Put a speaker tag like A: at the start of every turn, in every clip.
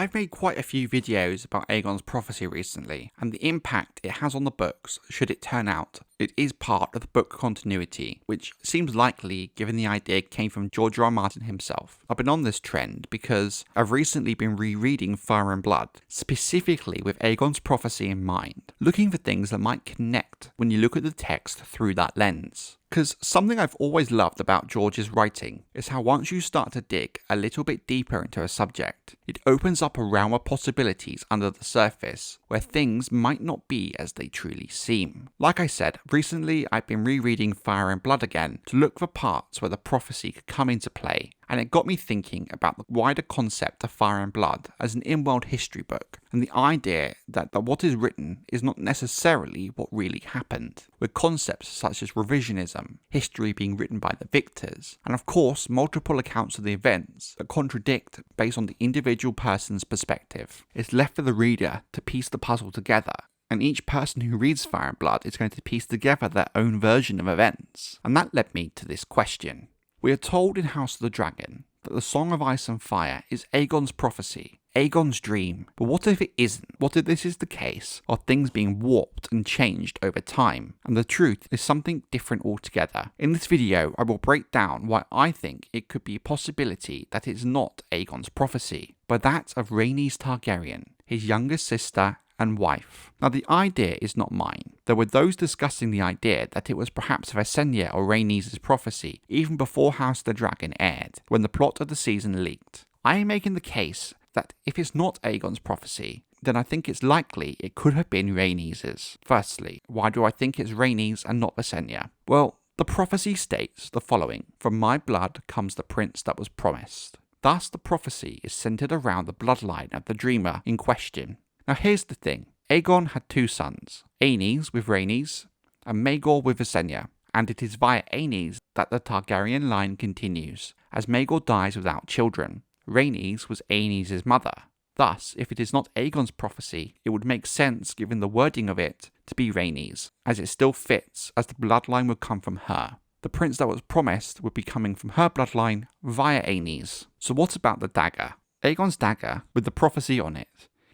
A: I've made quite a few videos about Aegon's prophecy recently, and the impact it has on the books should it turn out it is part of the book continuity, which seems likely given the idea came from George R. R. Martin himself. I've been on this trend because I've recently been rereading Fire and Blood, specifically with Aegon's prophecy in mind, looking for things that might connect when you look at the text through that lens. Because something I've always loved about George's writing is how once you start to dig a little bit deeper into a subject, it opens up a realm of possibilities under the surface where things might not be as they truly seem. Like I said, recently I've been rereading Fire and Blood again to look for parts where the prophecy could come into play, and it got me thinking about the wider concept of Fire and Blood as an in-world history book, and the idea that what is written is not necessarily what really happened, with concepts such as revisionism, history being written by the victors, and of course multiple accounts of the events that contradict based on the individual person's perspective. It's left for the reader to piece the puzzle together, and each person who reads Fire and Blood is going to piece together their own version of events. And that led me to this question. We are told in House of the Dragon that the Song of Ice and Fire is Aegon's prophecy, Aegon's dream. But what if it isn't? What if this is the case of things being warped and changed over time, and the truth is something different altogether? In this video, I will break down why I think it could be a possibility that it's not Aegon's prophecy, but that of Rhaenys Targaryen, his youngest sister and wife. Now the idea is not mine. There were those discussing the idea that it was perhaps Visenya or Rhaenys' prophecy even before House of the Dragon aired, when the plot of the season leaked. I am making the case that if it's not Aegon's prophecy, then I think it's likely it could have been Rhaenys'. Firstly, why do I think it's Rhaenys and not Visenya? Well, the prophecy states the following: "From my blood comes the prince that was promised." Thus the prophecy is centered around the bloodline of the dreamer in question. Now here's the thing, Aegon had two sons, Aenys with Rhaenys and Maegor with Visenya, and it is via Aenys that the Targaryen line continues, as Maegor dies without children. Rhaenys was Aenys' mother. Thus, if it is not Aegon's prophecy, it would make sense given the wording of it to be Rhaenys, as it still fits as the bloodline would come from her. The prince that was promised would be coming from her bloodline via Aenys. So what about the dagger? Aegon's dagger, with the prophecy on it,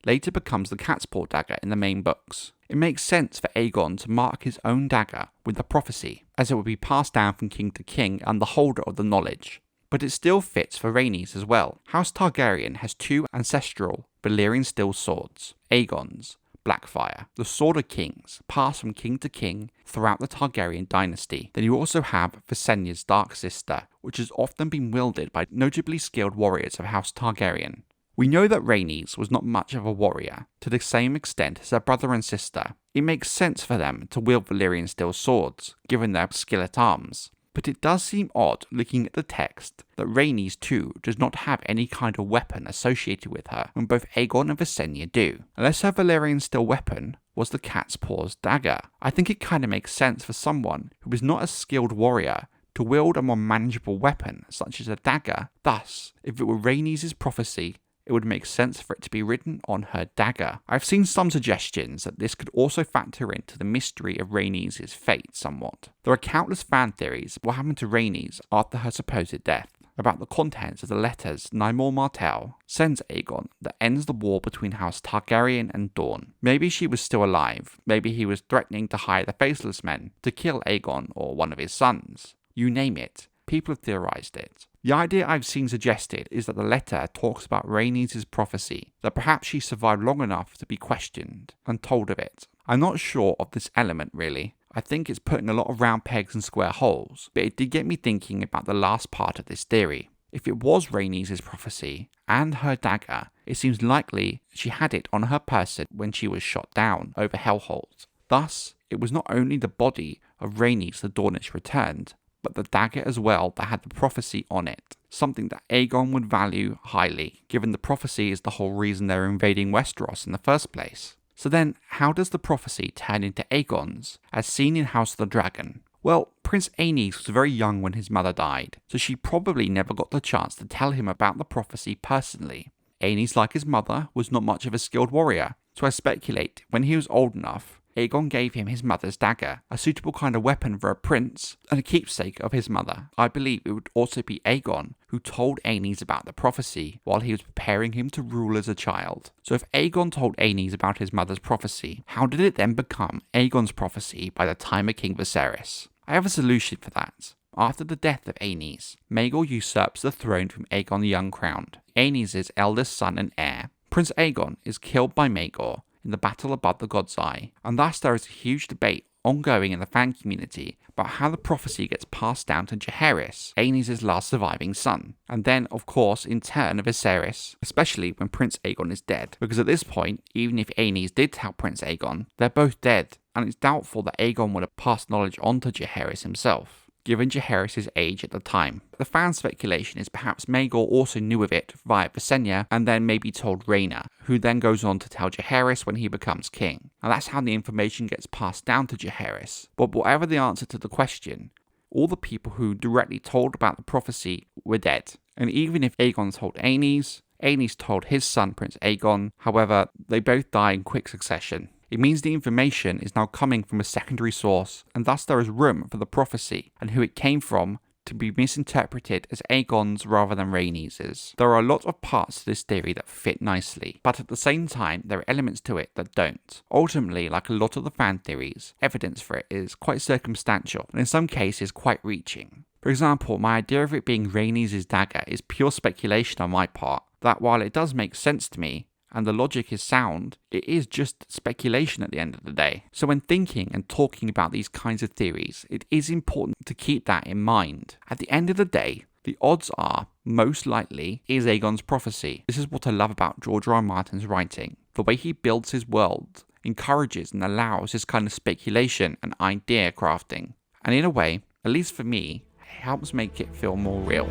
A: later becomes the cat's paw dagger in the main books. It makes sense for Aegon to mark his own dagger with the prophecy, as it would be passed down from king to king and the holder of the knowledge. But it still fits for Rhaenys as well. House Targaryen has two ancestral Valyrian steel swords, Aegon's Blackfire, the Sword of Kings, passed from king to king throughout the Targaryen dynasty. Then you also have Visenya's Dark Sister, which has often been wielded by notably skilled warriors of House Targaryen. We know that Rhaenys was not much of a warrior, to the same extent as her brother and sister. It makes sense for them to wield Valyrian steel swords, given their skill at arms. But it does seem odd, looking at the text, that Rhaenys too does not have any kind of weapon associated with her, when both Aegon and Visenya do. Unless her Valyrian steel weapon was the cat's paws dagger. I think it kinda makes sense for someone who is not a skilled warrior to wield a more manageable weapon, such as a dagger. Thus, if it were Rhaenys' prophecy, it would make sense for it to be written on her dagger. I've seen some suggestions that this could also factor into the mystery of Rhaenys' fate somewhat. There are countless fan theories of what happened to Rhaenys after her supposed death, about the contents of the letters Nymor Martell sends Aegon that ends the war between House Targaryen and Dorne. Maybe she was still alive, maybe he was threatening to hire the Faceless Men to kill Aegon or one of his sons. You name it, people have theorized it. The idea I've seen suggested is that the letter talks about Rhaenys' prophecy, that perhaps she survived long enough to be questioned and told of it. I'm not sure of this element really. I think it's putting a lot of round pegs in square holes, but it did get me thinking about the last part of this theory. If it was Rhaenys' prophecy and her dagger, it seems likely she had it on her person when she was shot down over Hellholt. Thus, it was not only the body of Rhaenys the Dornish returned, but the dagger as well that had the prophecy on it, something that Aegon would value highly, given the prophecy is the whole reason they're invading Westeros in the first place. So then, how does the prophecy turn into Aegon's, as seen in House of the Dragon? Well, Prince Aenys was very young when his mother died, so she probably never got the chance to tell him about the prophecy personally. Aenys, like his mother, was not much of a skilled warrior, so I speculate when he was old enough, Aegon gave him his mother's dagger, a suitable kind of weapon for a prince and a keepsake of his mother. I believe it would also be Aegon who told Rhaenys about the prophecy while he was preparing him to rule as a child. So if Aegon told Rhaenys about his mother's prophecy, how did it then become Aegon's prophecy by the time of King Viserys? I have a solution for that. After the death of Rhaenys, Maegor usurps the throne from Aegon the Uncrowned, Rhaenys' eldest son and heir. Prince Aegon is killed by Maegor in the battle above the God's Eye, and thus there is a huge debate ongoing in the fan community about how the prophecy gets passed down to Jaehaerys, Rhaenys' last surviving son, and then, of course, in turn Viserys, especially when Prince Aegon is dead, because at this point, even if Rhaenys did tell Prince Aegon, they're both dead, and it's doubtful that Aegon would have passed knowledge on to Jaehaerys himself, given Jaehaerys' age at the time. The fan speculation is perhaps Maegor also knew of it via Visenya and then maybe told Rhaena, who then goes on to tell Jaehaerys when he becomes king. And that's how the information gets passed down to Jaehaerys. But whatever the answer to the question, all the people who directly told about the prophecy were dead. And even if Aegon told Rhaenys, Rhaenys told his son Prince Aegon, however, they both die in quick succession. It means the information is now coming from a secondary source, and thus there is room for the prophecy and who it came from to be misinterpreted as Aegon's rather than Rhaenys'. There are a lot of parts to this theory that fit nicely, but at the same time there are elements to it that don't. Ultimately, like a lot of the fan theories, evidence for it is quite circumstantial, and in some cases quite reaching. For example, my idea of it being Rhaenys' dagger is pure speculation on my part, that while it does make sense to me, and the logic is sound, it is just speculation at the end of the day. So when thinking and talking about these kinds of theories, it is important to keep that in mind. At the end of the day, the odds are, most likely, is Aegon's prophecy. This is what I love about George R. R. Martin's writing. The way he builds his world encourages and allows this kind of speculation and idea crafting. And in a way, at least for me, it helps make it feel more real.